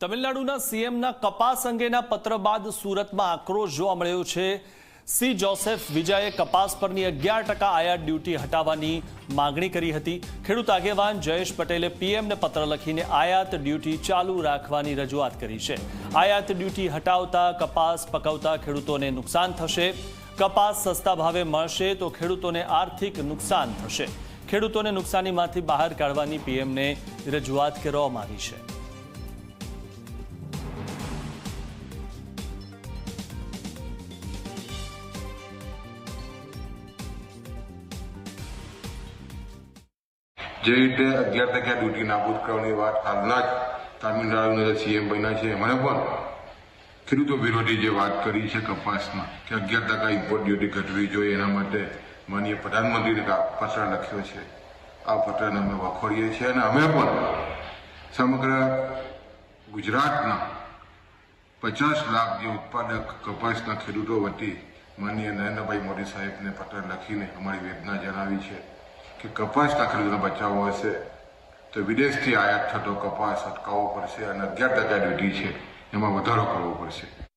તમિલનાડુના સીએમના કપાસ અંગેના પત્ર બાદ સુરતમાં આક્રોશ જોવા મળ્યો છે। સી જોસેફ વિજયે કપાસ પરની 11% આયાત ડ્યુટી હટાવવાની માંગણી કરી હતી। ખેડૂત આગેવાન જયેશ પટેલે પીએમને પત્ર લખીને આયાત ડ્યુટી ચાલુ રાખવાની રજૂઆત કરી છે। આયાત ડ્યુટી હટાવતા કપાસ પકવતા ખેડૂતોને નુકસાન થશે। કપાસ સસ્તા ભાવે મળશે તો ખેડૂતોને આર્થિક નુકસાન થશે। ખેડૂતોને નુકસાનીમાંથી બહાર કાઢવાની પીએમને રજૂઆત કરવામાં આવી છે। જે રીતે 11% ડ્યુટી નાબૂદ કરવાની વાત હાલના જ તામિલનાડુના સીએમ બન્યા છે એમણે પણ ખેડૂતો વિરોધી જે વાત કરી છે કપાસમાં કે 11% ઇમ્પોર્ટ ડ્યુટી ઘટવી જોઈએ એના માટે માનનીય પ્રધાનમંત્રીને પત્ર લખ્યો છે। આ પત્રને અમે વખોડીએ છીએ અને અમે પણ સમગ્ર ગુજરાતના 50 લાખ જે ઉત્પાદક કપાસના ખેડૂતો વતી માનનીય નરેન્દ્રભાઈ મોદી સાહેબને પત્ર લખીને અમારી વેદના જણાવી છે કે કપાસના ખેડૂતોને બચાવવો હશે તો વિદેશથી આયાત થતો કપાસ અટકાવવો પડશે અને 11% ડ્યુટી છે એમાં વધારો કરવો પડશે।